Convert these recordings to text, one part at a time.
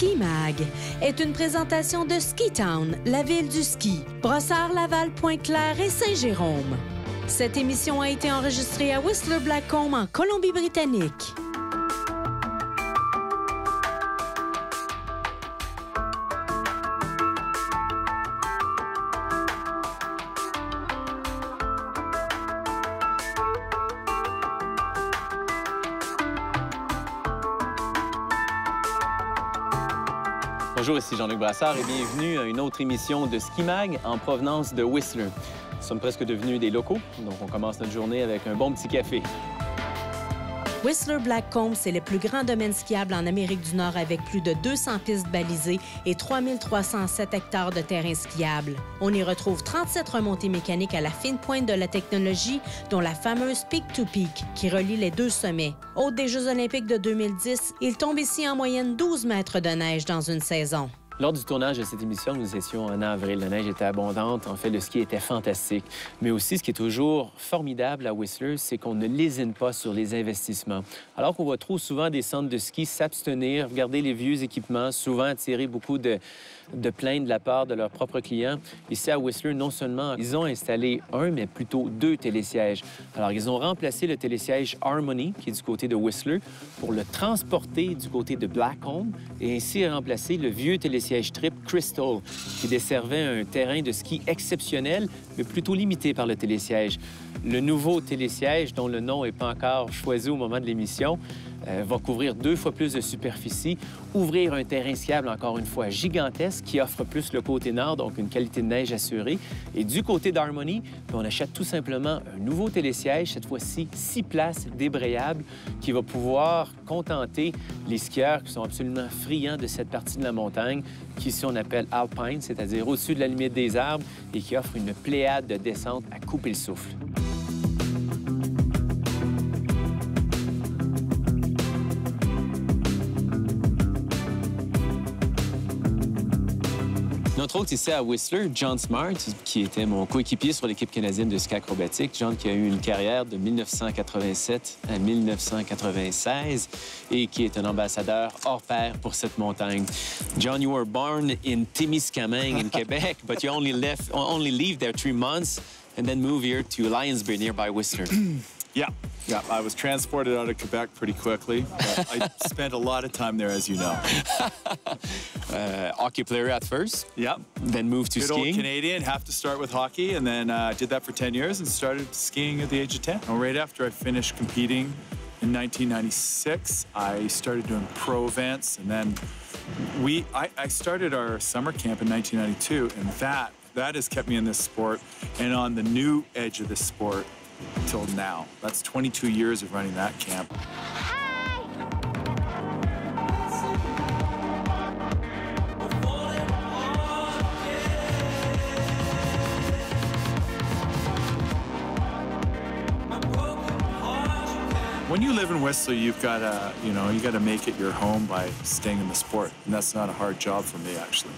Ski Mag est une présentation de Ski Town, la ville du ski, Brossard, Laval, Pointe-Claire et Saint-Jérôme. Cette émission a été enregistrée à Whistler Blackcomb en Colombie-Britannique. Bonjour, ici Jean-Luc Brassard et bienvenue à une autre émission de Ski Mag en provenance de Whistler. Nous sommes presque devenus des locaux, donc on commence notre journée avec un bon petit café. Whistler Blackcomb, c'est le plus grand domaine skiable en Amérique du Nord avec plus de 200 pistes balisées et 3307 hectares de terrain skiable. On y retrouve 37 remontées mécaniques à la fine pointe de la technologie, dont la fameuse Peak to Peak, qui relie les deux sommets. Hôte des Jeux olympiques de 2010, il tombe ici en moyenne 12 mètres de neige dans une saison. Lors du tournage de cette émission, nous étions en avril. La neige était abondante. En fait, le ski était fantastique. Mais aussi, ce qui est toujours formidable à Whistler, c'est qu'on ne lésine pas sur les investissements. Alors qu'on voit trop souvent des centres de ski s'abstenir, regarder les vieux équipements, souvent attirer beaucoup de plaintes de la part de leurs propres clients. Ici, à Whistler, non seulement ils ont installé un, mais plutôt deux télésièges. Alors, ils ont remplacé le télésiège Harmony, qui est du côté de Whistler, pour le transporter du côté de Blackcomb et ainsi remplacer le vieux télésiège Trip Crystal, qui desservait un terrain de ski exceptionnel, mais plutôt limité par le télésiège. Le nouveau télésiège, dont le nom n'est pas encore choisi au moment de l'émission, va couvrir 2 fois plus de superficie, ouvrir un terrain skiable encore une fois gigantesque qui offre plus le côté nord, donc une qualité de neige assurée. Et du côté d'Harmony, on achète tout simplement un nouveau télésiège, cette fois-ci 6 places débrayables, qui va pouvoir contenter les skieurs qui sont absolument friands de cette partie de la montagne, qu'ici on appelle Alpine, c'est-à-dire au-dessus de la limite des arbres et qui offre une pléiade de descentes à couper le souffle. Notre hôte ici à Whistler, John Smart, qui était mon coéquipier sur l'équipe canadienne de ski acrobatique. John qui a eu une carrière de 1987 à 1996 et qui est un ambassadeur hors pair pour cette montagne. John, you were born in Témiscamingue in Quebec, but you only lived there 3 months and then moved here to Lionsbury nearby Whistler. Yeah, I was transported out of Quebec pretty quickly. I spent a lot of time there, as you know. Hockey player at first. Yeah. Then moved to Good skiing. old Canadian, have to start with hockey, and then did that for 10 years and started skiing at the age of 10. And right after I finished competing in 1996, I started doing pro events, and then I started our summer camp in 1992, and that has kept me in this sport and on the new edge of this sport till now. That's 22 years of running that camp. When you live in Whistler, you've got to make it your home by staying in the sport, and that's not a hard job for me, actually.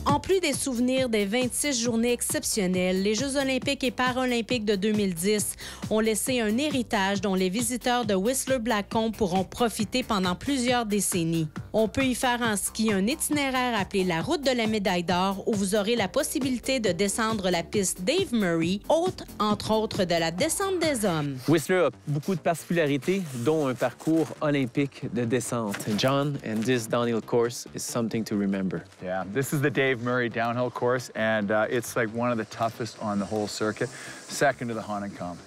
En plus des souvenirs des 26 journées exceptionnelles, les Jeux olympiques et paralympiques de 2010 ont laissé un héritage dont les visiteurs de Whistler Blackcomb pourront profiter pendant plusieurs décennies. On peut y faire en ski un itinéraire appelé la route de la médaille d'or où vous aurez la possibilité de descendre la piste Dave Murray, hôte entre autres de la descente des hommes. Whistler a beaucoup de particularités, dont un parcours olympique de descente. John, and this downhill course is something to remember. Yeah, this is the Dave Murray downhill course, and it's like one of the toughest on the whole circuit, second to the Hahnenkamm.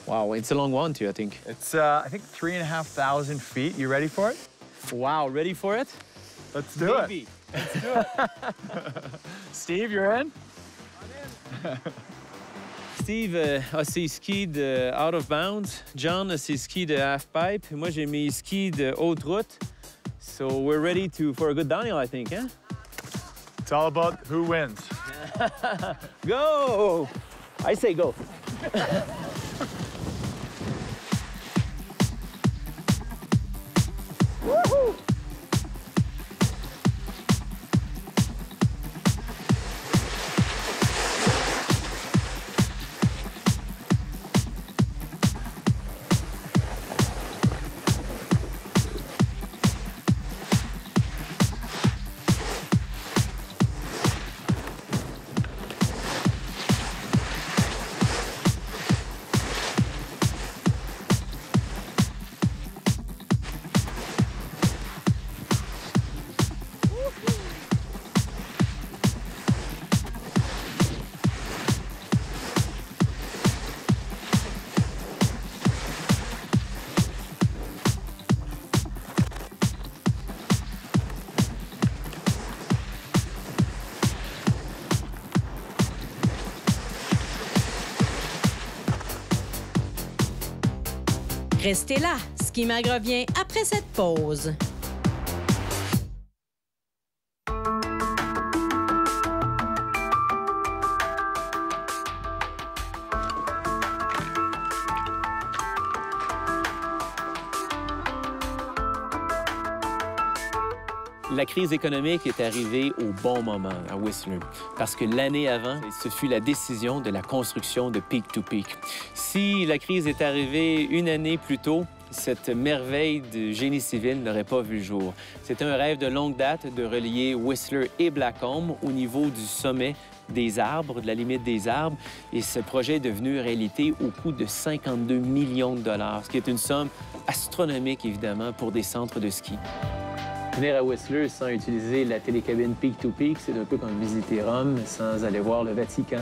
Wow, it's a long one too, I think. It's, I think, 3,500 feet. You ready for it? Wow, ready for it? Let's do it. Maybe. Let's do it. Steve, you're in? I'm in. Steve a ses skis de out of bounds. John a ses skis de half pipe. Moi, j'ai mes skis de haute route. So we're ready for a good downhill, I think, hein? It's all about who wins. Go! I say go. Restez là, Ski Mag revient après cette pause. La crise économique est arrivée au bon moment à Whistler, parce que l'année avant, ce fut la décision de la construction de Peak to Peak. Si la crise est arrivée une année plus tôt, cette merveille de génie civil n'aurait pas vu le jour. C'était un rêve de longue date de relier Whistler et Blackcomb au niveau du sommet des arbres, de la limite des arbres, et ce projet est devenu réalité au coût de 52 millions de dollars, ce qui est une somme astronomique, évidemment, pour des centres de ski. Venir à Whistler sans utiliser la télécabine Peak to Peak, c'est un peu comme visiter Rome sans aller voir le Vatican.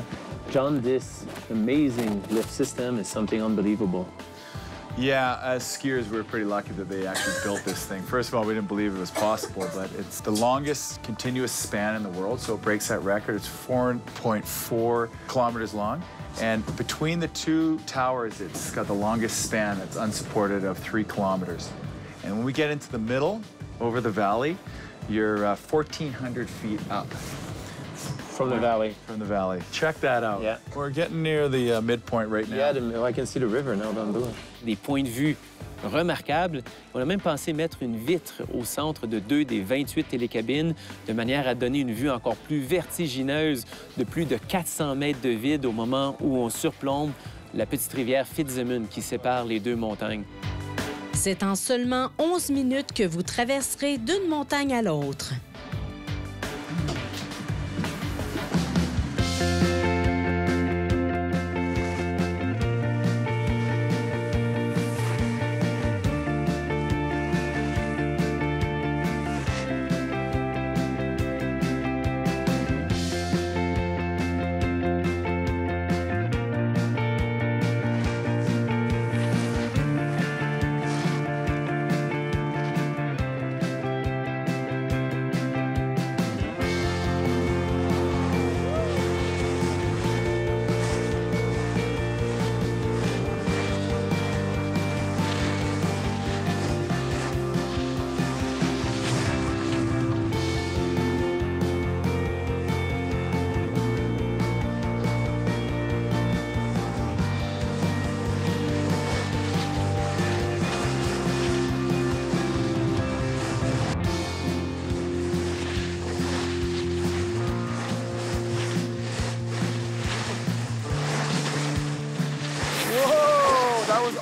John, this amazing lift system is something unbelievable. Yeah, as skiers, we were pretty lucky that they actually built this thing. First of all, we didn't believe it was possible, but it's the longest continuous span in the world, so it breaks that record. It's 4.4 kilometers long. And between the two towers, it's got the longest span that's unsupported of 3 kilometers. And when we get into the middle, over the valley, you're 1,400 feet up. From the valley. From the valley. Check that out. Yeah. We're getting near the midpoint right now. Yeah, I can see the river now down below. Des points de vue remarquables. On a même pensé mettre une vitre au centre de 2 des 28 télécabines, de manière à donner une vue encore plus vertigineuse de plus de 400 mètres de vide au moment où on surplombe la petite rivière Fitzsimmons qui sépare les deux montagnes. C'est en seulement 11 minutes que vous traverserez d'une montagne à l'autre.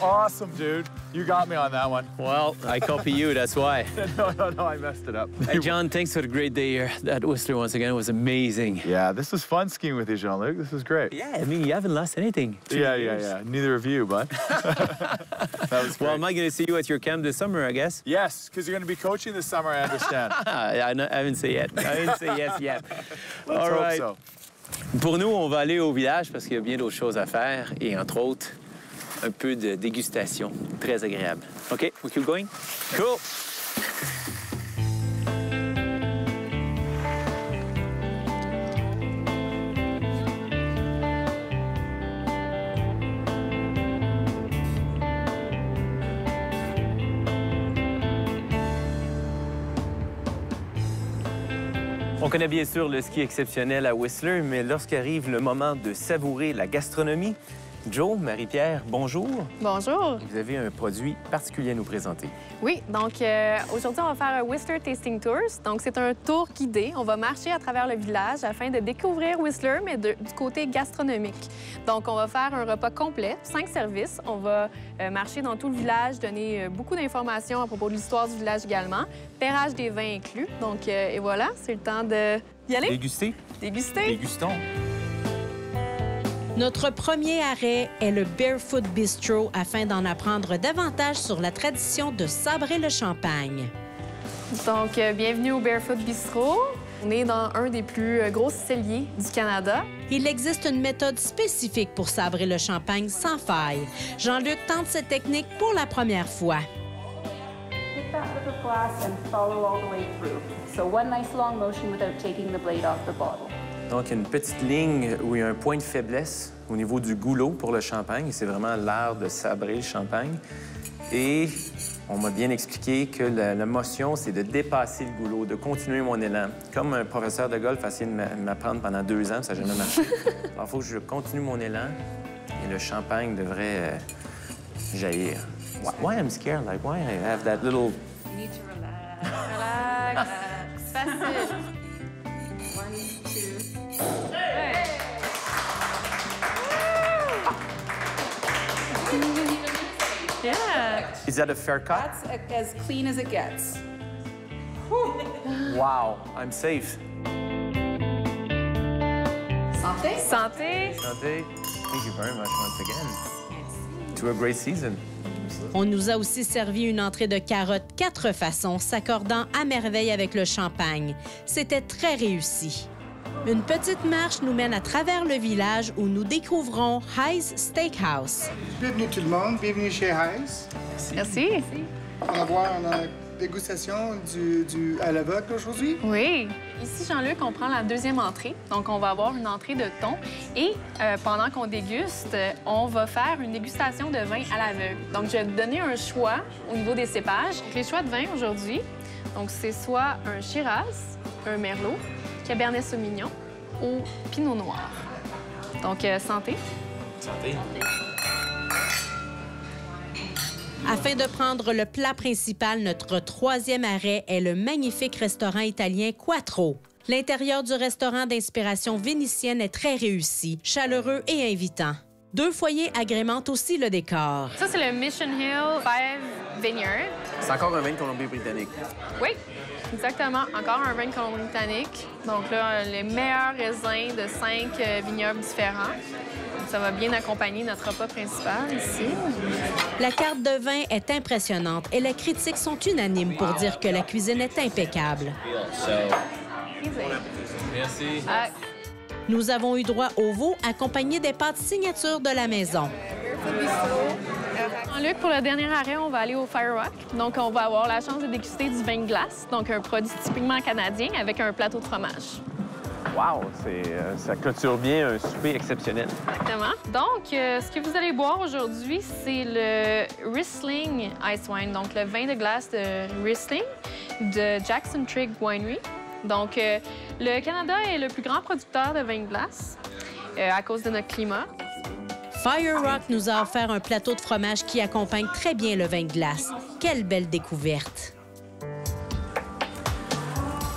Awesome, dude. You got me on that one. Well, I copy you, that's why. No, I messed it up. Hey, John, thanks for the great day here at Whistler once again. It was amazing. Yeah, this was fun skiing with you, Jean-Luc. This was great. Yeah, I mean, you haven't lost anything. Yeah. Neither of you, bud. That was great. Well, am I going to see you at your camp this summer, I guess? Yes, because you're going to be coaching this summer, I understand. I haven't said yet. I didn't say yes yet. Let's All hope right. so. Pour nous, on va aller au village parce qu'il y a bien d'autres choses à faire et, entre autres, un peu de dégustation. Très agréable. OK, we keep going? Cool! On connaît bien sûr le ski exceptionnel à Whistler, mais lorsqu'arrive le moment de savourer la gastronomie, Joe, Marie-Pierre, bonjour. Bonjour. Vous avez un produit particulier à nous présenter. Oui, donc aujourd'hui, on va faire un Whistler Tasting Tours. Donc, c'est un tour guidé. On va marcher à travers le village afin de découvrir Whistler, mais du côté gastronomique. Donc, on va faire un repas complet, 5 services. On va marcher dans tout le village, donner beaucoup d'informations à propos de l'histoire du village également. Pairage des vins inclus. Donc, et voilà, c'est le temps d'y aller. Déguster? Déguster. Dégustons. Notre premier arrêt est le Barefoot Bistro afin d'en apprendre davantage sur la tradition de sabrer le champagne. Donc, bienvenue au Barefoot Bistro. On est dans un des plus gros celliers du Canada. Il existe une méthode spécifique pour sabrer le champagne sans faille. Jean-Luc tente cette technique pour la première fois. Pick that little glass and follow all the way through. So one nice long motion without taking the blade off the bottle. Donc, il y a une petite ligne où il y a un point de faiblesse au niveau du goulot pour le champagne. C'est vraiment l'art de sabrer le champagne. Et on m'a bien expliqué que la motion, c'est de dépasser le goulot, de continuer mon élan. Comme un professeur de golf a essayé de m'apprendre pendant 2 ans, ça n'a jamais marché. Alors, il faut que je continue mon élan et le champagne devrait jaillir. Why I'm scared? Like, why I have that little... You need to relax. Relax. C'est facile. 1, 2. Yeah. Is that a fair cut? That's as clean as it gets. Wow, I'm safe. Santé. Santé. Santé. Thank you very much once again. To a great season. On nous a aussi servi une entrée de carottes 4 façons, s'accordant à merveille avec le champagne. C'était très réussi. Une petite marche nous mène à travers le village où nous découvrons High's Steakhouse. Bienvenue tout le monde, bienvenue chez High's. Merci. On va voir la dégustation à l'aveugle aujourd'hui. Oui. Ici, Jean-Luc, on prend la deuxième entrée. Donc, on va avoir une entrée de thon. Et pendant qu'on déguste, on va faire une dégustation de vin à l'aveugle. Donc, je vais te donner un choix au niveau des cépages. Les choix de vin aujourd'hui, donc c'est soit un Shiraz, un Merlot, Cabernet Sauvignon ou Pinot Noir. Donc, santé. Santé. Afin de prendre le plat principal, notre 3e arrêt est le magnifique restaurant italien Quattro. L'intérieur du restaurant d'inspiration vénitienne est très réussi, chaleureux et invitant. 2 foyers agrémentent aussi le décor. Ça, c'est le Mission Hill 5 Vineyard. C'est encore un vin de Colombie-Britannique. Oui, exactement. Encore un vin de Colombie-Britannique. Donc là, les meilleurs raisins de 5 vignobles différents. Ça va bien accompagner notre repas principal ici. La carte de vin est impressionnante et les critiques sont unanimes pour dire que la cuisine est impeccable. Merci. Nous avons eu droit au veau accompagné des pâtes signature de la maison. Jean-Luc, pour le dernier arrêt, on va aller au Fire Rock. Donc, on va avoir la chance de déguster du vin de glace, donc un produit typiquement canadien avec un plateau de fromage. Wow, ça clôture bien un souper exceptionnel. Exactement. Donc, ce que vous allez boire aujourd'hui, c'est le Riesling Ice Wine, donc le vin de glace de Riesling de Jackson Trigg Winery. Donc, le Canada est le plus grand producteur de vin de glace à cause de notre climat. Fire Rock nous a offert un plateau de fromage qui accompagne très bien le vin de glace. Quelle belle découverte!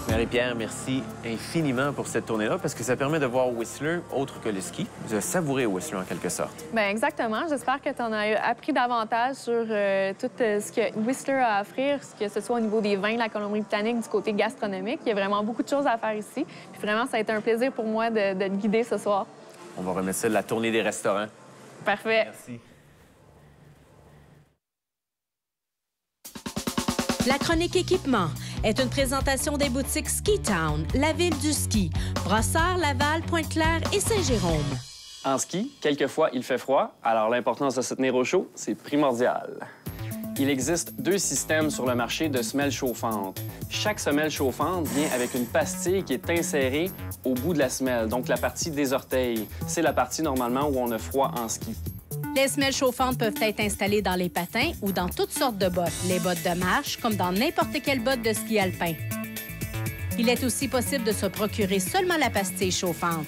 Marie-Pierre, merci infiniment pour cette tournée-là parce que ça permet de voir Whistler autre que le ski, de savourer Whistler en quelque sorte. Bien, exactement. J'espère que tu en as appris davantage sur tout ce que Whistler a à offrir, que ce soit au niveau des vins de la Colombie-Britannique, du côté gastronomique. Il y a vraiment beaucoup de choses à faire ici. Puis vraiment, ça a été un plaisir pour moi de te guider ce soir. On va remettre ça de la tournée des restaurants. Parfait. Merci. La chronique équipement est une présentation des boutiques Ski Town, la ville du ski, Brossard, Laval, Pointe-Claire et Saint-Jérôme. En ski, quelquefois, il fait froid, alors l'importance de se tenir au chaud, c'est primordial. Il existe 2 systèmes sur le marché de semelles chauffantes. Chaque semelle chauffante vient avec une pastille qui est insérée au bout de la semelle, donc la partie des orteils. C'est la partie normalement où on a froid en ski. Les semelles chauffantes peuvent être installées dans les patins ou dans toutes sortes de bottes, les bottes de marche comme dans n'importe quelle botte de ski alpin. Il est aussi possible de se procurer seulement la pastille chauffante.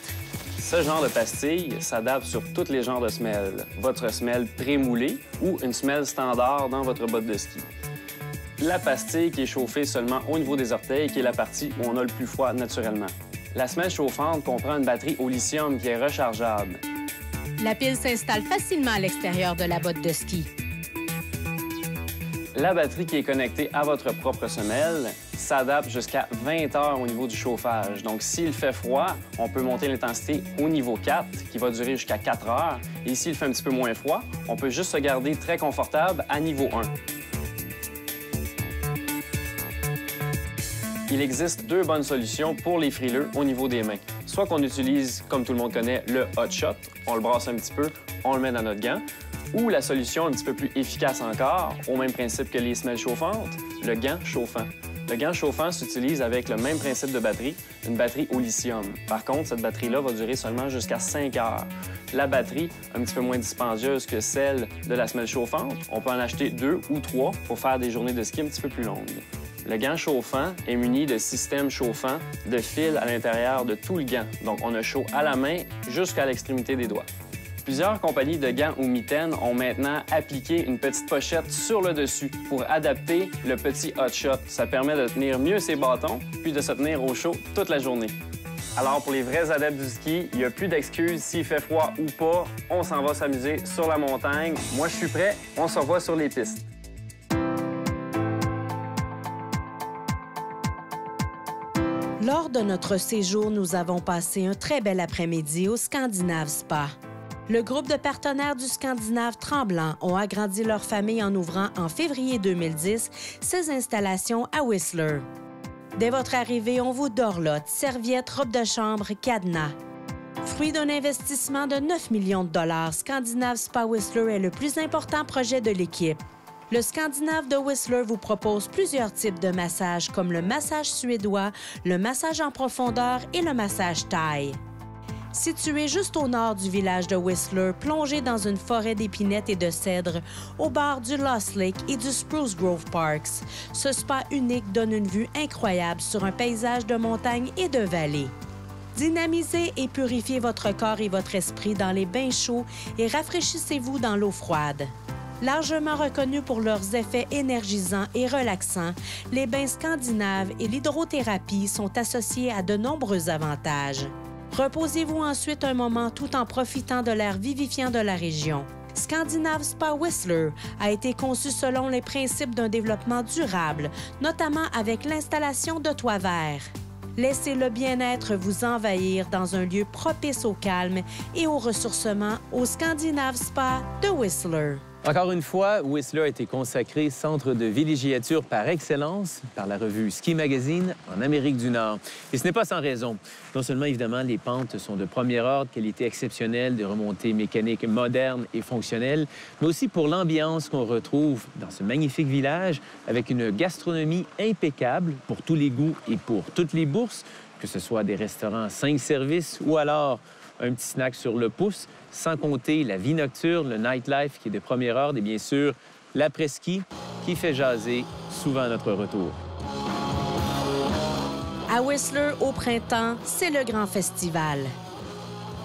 Ce genre de pastille s'adapte sur tous les genres de semelles. Votre semelle prémoulée ou une semelle standard dans votre botte de ski. La pastille qui est chauffée seulement au niveau des orteils, qui est la partie où on a le plus froid naturellement. La semelle chauffante comprend une batterie au lithium qui est rechargeable. La pile s'installe facilement à l'extérieur de la botte de ski. La batterie qui est connectée à votre propre semelle s'adapte jusqu'à 20 heures au niveau du chauffage. Donc, s'il fait froid, on peut monter l'intensité au niveau 4, qui va durer jusqu'à 4 heures. Et s'il fait un petit peu moins froid, on peut juste se garder très confortable à niveau 1. Il existe 2 bonnes solutions pour les frileux au niveau des mains. Soit qu'on utilise, comme tout le monde connaît, le hot shot. On le brasse un petit peu, on le met dans notre gant. Ou la solution un petit peu plus efficace encore, au même principe que les semelles chauffantes, le gant chauffant. Le gant chauffant s'utilise avec le même principe de batterie, une batterie au lithium. Par contre, cette batterie-là va durer seulement jusqu'à 5 heures. La batterie, un petit peu moins dispendieuse que celle de la semelle chauffante, on peut en acheter 2 ou 3 pour faire des journées de ski un petit peu plus longues. Le gant chauffant est muni de systèmes chauffants de fil à l'intérieur de tout le gant. Donc, on a chaud à la main jusqu'à l'extrémité des doigts. Plusieurs compagnies de gants ou mitaines ont maintenant appliqué une petite pochette sur le dessus pour adapter le petit hot shot. Ça permet de tenir mieux ses bâtons puis de se tenir au chaud toute la journée. Alors, pour les vrais adeptes du ski, il n'y a plus d'excuses. S'il fait froid ou pas, on s'en va s'amuser sur la montagne. Moi, je suis prêt. On se revoit sur les pistes. Lors de notre séjour, nous avons passé un très bel après-midi au Scandinave Spa. Le groupe de partenaires du Scandinave Tremblant ont agrandi leur famille en ouvrant en février 2010 ces installations à Whistler. Dès votre arrivée, on vous dorlote, serviettes, robes de chambre, cadenas. Fruit d'un investissement de 9 millions de dollars, Scandinave Spa Whistler est le plus important projet de l'équipe. Le Scandinave de Whistler vous propose plusieurs types de massages comme le massage suédois, le massage en profondeur et le massage thaï. Situé juste au nord du village de Whistler, plongé dans une forêt d'épinettes et de cèdres, au bord du Lost Lake et du Spruce Grove Parks, ce spa unique donne une vue incroyable sur un paysage de montagnes et de vallées. Dynamisez et purifiez votre corps et votre esprit dans les bains chauds et rafraîchissez-vous dans l'eau froide. Largement reconnus pour leurs effets énergisants et relaxants, les bains scandinaves et l'hydrothérapie sont associés à de nombreux avantages. Reposez-vous ensuite un moment tout en profitant de l'air vivifiant de la région. Scandinave Spa Whistler a été conçu selon les principes d'un développement durable, notamment avec l'installation de toits verts. Laissez le bien-être vous envahir dans un lieu propice au calme et au ressourcement au Scandinave Spa de Whistler. Encore une fois, Whistler a été consacré centre de villégiature par excellence par la revue Ski Magazine en Amérique du Nord. Et ce n'est pas sans raison. Non seulement, évidemment, les pentes sont de premier ordre, qualité exceptionnelle, de remontées mécaniques modernes et fonctionnelles, mais aussi pour l'ambiance qu'on retrouve dans ce magnifique village avec une gastronomie impeccable pour tous les goûts et pour toutes les bourses, que ce soit des restaurants 5 services ou alors un petit snack sur le pouce, sans compter la vie nocturne, le nightlife qui est de premier ordre et bien sûr l'après-ski qui fait jaser souvent à notre retour. À Whistler, au printemps, c'est le grand festival.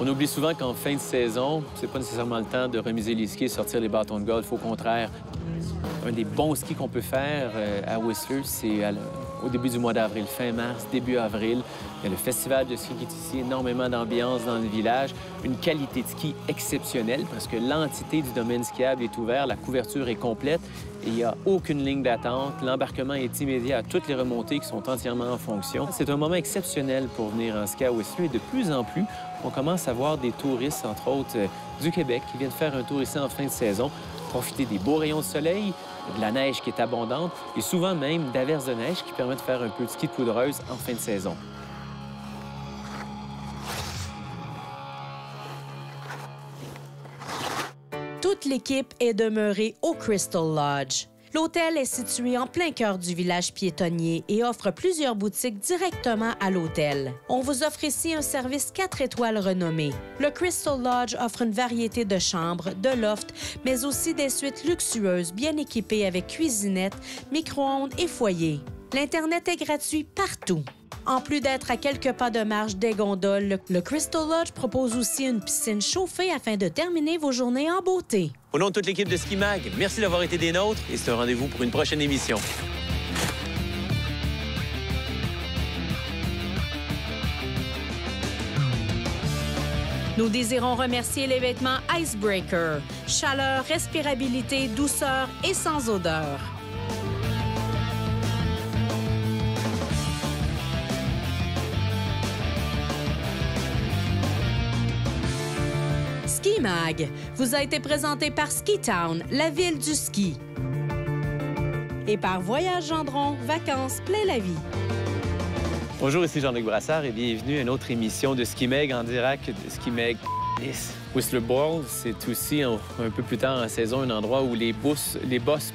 On oublie souvent qu'en fin de saison, c'est pas nécessairement le temps de remiser les skis et sortir les bâtons de golf. Au contraire, un des bons skis qu'on peut faire à Whistler, c'est au début du mois d'avril, fin mars, début avril. Il y a le festival de ski qui est ici, énormément d'ambiance dans le village, une qualité de ski exceptionnelle parce que l'entité du domaine skiable est ouverte, la couverture est complète et il n'y a aucune ligne d'attente. L'embarquement est immédiat à toutes les remontées qui sont entièrement en fonction. C'est un moment exceptionnel pour venir en ski à Whistler et de plus en plus, on commence à voir des touristes, entre autres du Québec, qui viennent faire un tour ici en fin de saison, profiter des beaux rayons de soleil, de la neige qui est abondante et souvent même d'averses de neige qui permettent de faire un peu de ski de poudreuse en fin de saison. Toute l'équipe est demeurée au Crystal Lodge. L'hôtel est situé en plein cœur du village piétonnier et offre plusieurs boutiques directement à l'hôtel. On vous offre ici un service 4 étoiles renommé. Le Crystal Lodge offre une variété de chambres, de lofts, mais aussi des suites luxueuses bien équipées avec cuisinette, micro-ondes et foyer. L'Internet est gratuit partout. En plus d'être à quelques pas de marche des gondoles, le Crystal Lodge propose aussi une piscine chauffée afin de terminer vos journées en beauté. Au nom de toute l'équipe de Ski Mag, merci d'avoir été des nôtres et c'est un rendez-vous pour une prochaine émission. Nous désirons remercier les vêtements Icebreaker. Chaleur, respirabilité, douceur et sans odeur. Ski Mag vous a été présenté par Ski Town, la ville du ski. Et par Voyage Gendron, vacances plein la vie. Bonjour, ici Jean-Luc Brassard et bienvenue à une autre émission de Ski Mag en direct de Ski Mag Whistler Bowl, c'est aussi un peu plus tard en saison un endroit où les boss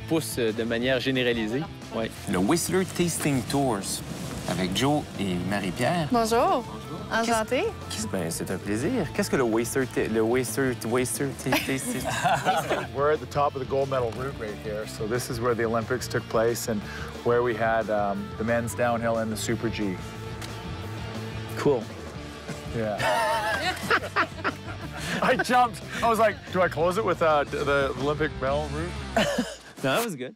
poussent de manière généralisée. Ouais. Le Whistler Tasting Tours avec Joe et Marie-Pierre. Bonjour. Enchantée. Ben, c'est un plaisir. Qu'est-ce que le Whistler Tasting? We're at the top of the gold medal route right here. So this is where the Olympics took place and where we had the men's downhill and the Super G. Cool. Yeah. I jumped. I was like, do I close it with the Olympic medal route? No, that was good.